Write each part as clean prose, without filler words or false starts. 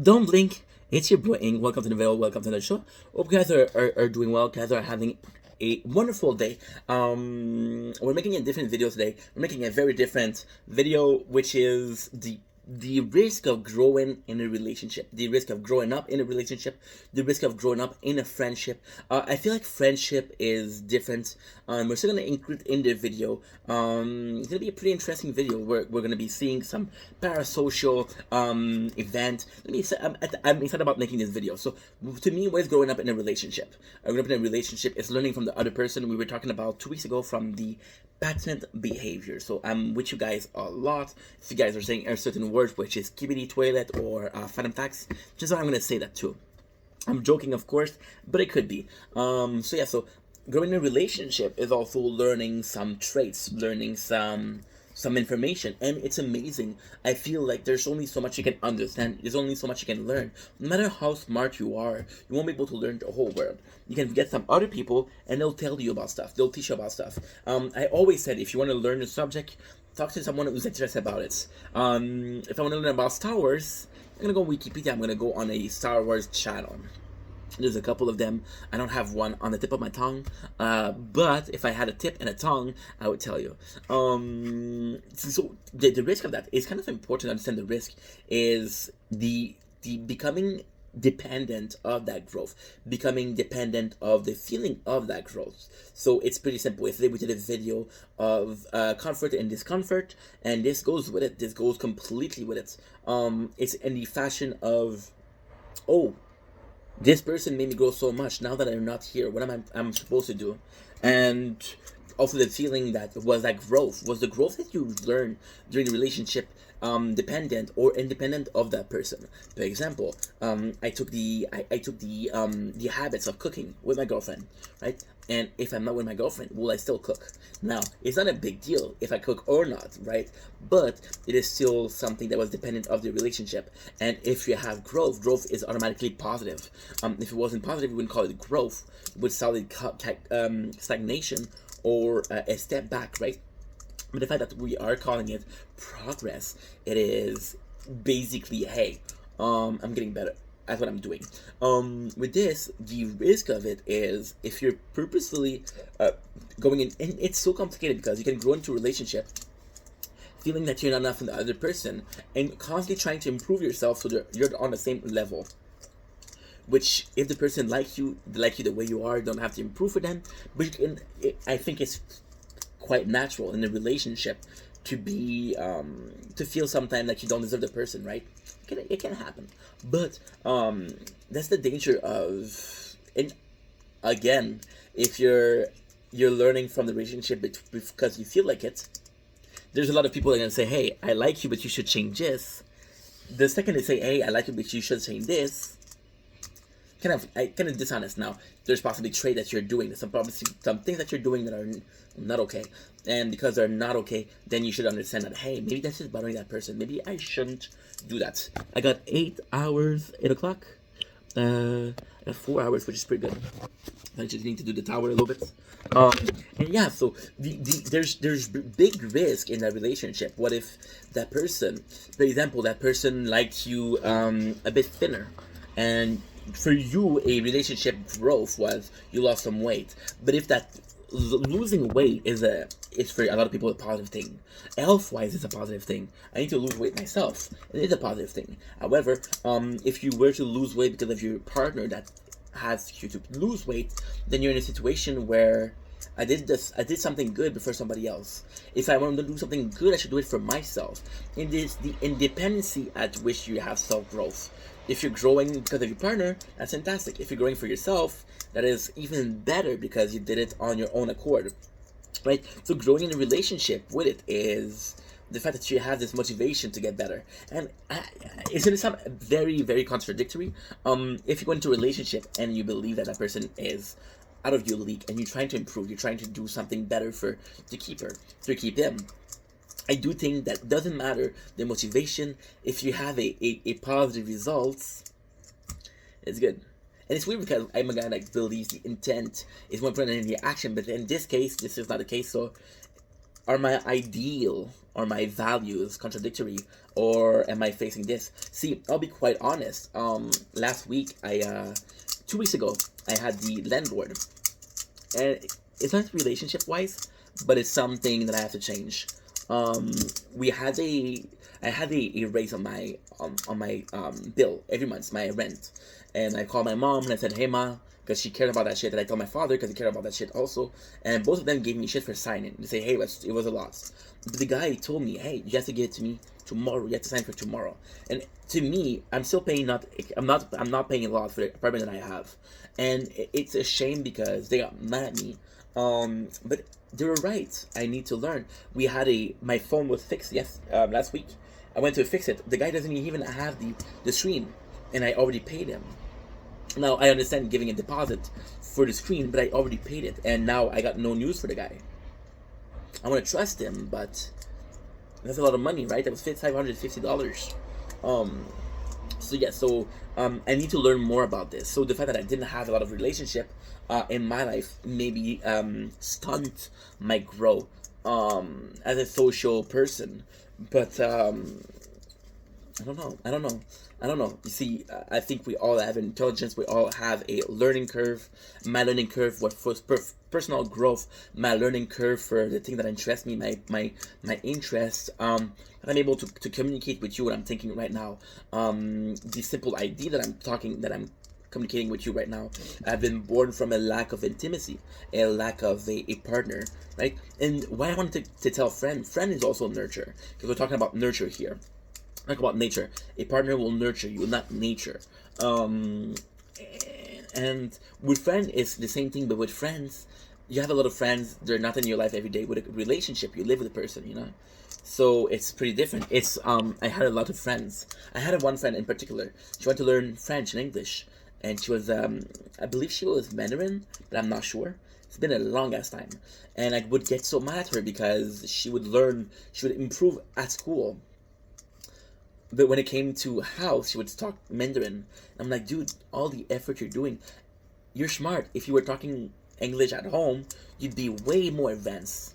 Don't blink. It's your boy Ing. Welcome to the video. Welcome to the show. Hope you guys are doing well. Guys are having a wonderful day. We're making a different video today. We're making a very different video, which is the risk of growing in a relationship, the risk of growing up in a relationship, the risk of growing up in a friendship. I feel like friendship is different. We're still gonna include in the video. It's gonna be a pretty interesting video. We're gonna be seeing some parasocial event. I'm excited about making this video. So to me, what is growing up in a relationship? Growing up in a relationship is learning from the other person. We were talking about 2 weeks ago from the pattern behavior. So I'm with you guys a lot. If you guys are saying a certain word, which is kibidi toilet or phantom facts, just so I'm gonna say that too. I'm joking, of course, but it could be. So growing in a relationship is also learning some traits, learning some information, and it's amazing. I feel like there's only so much you can understand, there's only so much you can learn. No matter how smart you are, you won't be able to learn the whole world. You can get some other people and they'll tell you about stuff, they'll teach you about stuff. I always said, if you want to learn a subject, talk to someone who's interested about it. If I want to learn about Star Wars, I'm gonna go on Wikipedia, I'm gonna go on a Star Wars channel. There's a couple of them. I don't have one on the tip of my tongue, but if I had a tip and a tongue, I would tell you. So the risk of that is kind of important to understand. The risk is the becoming dependent of that growth, becoming dependent of the feeling of that growth. So it's pretty simple. Yesterday we did a video of comfort and discomfort, and this goes with it. This goes completely with it. It's in the fashion of, oh, this person made me grow so much. Now that I'm not here, what am I'm supposed to do? And also the feeling that was that growth, was the growth that you learned during the relationship dependent or independent of that person. For example, I took the habits of cooking with my girlfriend, right? And if I'm not with my girlfriend, will I still cook? Now, it's not a big deal if I cook or not, right? But it is still something that was dependent of the relationship. And if you have growth, growth is automatically positive. If it wasn't positive, we wouldn't call it growth. We would call it stagnation or a step back, right? But the fact that we are calling it progress, it is basically, hey, I'm getting better. That's what I'm doing. With this, the risk of it is if you're purposefully going in, and it's so complicated because you can grow into a relationship feeling that you're not enough in the other person and constantly trying to improve yourself so that you're on the same level. Which, if the person likes you, they like you the way you are, don't have to improve for them. But you can, I think it's quite natural in a relationship to be to feel sometimes that you don't deserve the person, right? It can happen, but that's the danger of. And again, if you're learning from the relationship because you feel like it, there's a lot of people that are gonna say, "Hey, I like you, but you should change this." The second they say, "Hey, I like you, but you should change this," kind of dishonest. Now there's possibly trade that you're doing, there's some things that you're doing that are not okay, and because they're not okay, then you should understand that, hey, maybe that's just bothering that person, maybe I shouldn't do that. I got 8 hours, 8 o'clock. I got 4 hours, which is pretty good. I just need to do the tower a little bit. And yeah, so there's big risk in that relationship. What if that person, for example, that person likes you a bit thinner, and for you a relationship growth was you lost some weight. But if that losing weight is for a lot of people a positive thing, health wise it's a positive thing. I need to lose weight myself, it is a positive thing. However, if you were to lose weight because of your partner that has you to lose weight, then you're in a situation where I did something good before somebody else. If I want to do something good, I should do it for myself. And this the independency at which you have self growth. If you're growing because of your partner, that's fantastic. If you're growing for yourself, that is even better because you did it on your own accord, right? So growing in a relationship with it is the fact that you have this motivation to get better. And it's going to sound very, very contradictory. If you go into a relationship and you believe that that person is out of your league and you're trying to improve, you're trying to do something better to keep her, to keep him, I do think that doesn't matter the motivation. If you have a positive results, it's good. And it's weird because I'm a guy that believes the intent is more important than the action. But in this case, this is not the case. So, are my ideal Are my values contradictory, or am I facing this? See, I'll be quite honest. Last week, 2 weeks ago, I had the landlord, and it's not relationship wise, but it's something that I have to change. We had I had a raise on my bill every month, my rent, and I called my mom and I said, "Hey, ma," because she cared about that shit, and I told my father because he cared about that shit also, and both of them gave me shit for signing. They say, "Hey, it was a loss," but the guy told me, "Hey, you have to give it to me tomorrow. You have to sign for tomorrow." And to me, I'm still paying I'm not paying a lot for the apartment that I have, and it's a shame because they got mad at me. But they were right. I need to learn. My phone was fixed last week. I went to fix it. The guy doesn't even have the screen, and I already paid him. Now I understand giving a deposit for the screen, but I already paid it, and now I got no news for the guy. I want to trust him, but that's a lot of money, right? That was $550. I need to learn more about this. So the fact that I didn't have a lot of relationship in my life maybe stunt my growth as a social person. But I don't know. I don't know. You see, I think we all have intelligence. We all have a learning curve. My learning curve was for personal growth. My learning curve for the thing that interests me. My interest. And I'm able to communicate with you what I'm thinking right now. The simple idea that I'm communicating with you right now. I've been born from a lack of intimacy, a lack of a partner, right? And why I wanted to tell friend is also nurture, because we're talking about nurture here. Talk about nature. A partner will nurture you, not nature. And with friends, it's the same thing. But with friends, you have a lot of friends. They're not in your life every day. With a relationship, you live with a person, you know. So it's pretty different. I had a lot of friends. I had one friend in particular. She wanted to learn French and English, and she was I believe she was Mandarin, but I'm not sure. It's been a long ass time, and I would get so mad at her because she would improve at school. But when it came to house, she would talk Mandarin. I'm like, dude, all the effort you're doing, you're smart. If you were talking English at home, you'd be way more advanced.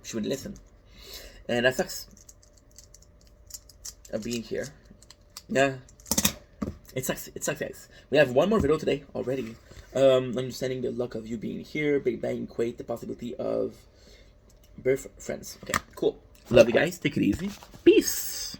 She would listen. And that sucks of being here. Yeah. It sucks, guys. We have one more video today already. Understanding the luck of you being here, Big Bang equate the possibility of birth friends. Okay, cool. Love you guys. Take it easy. Peace.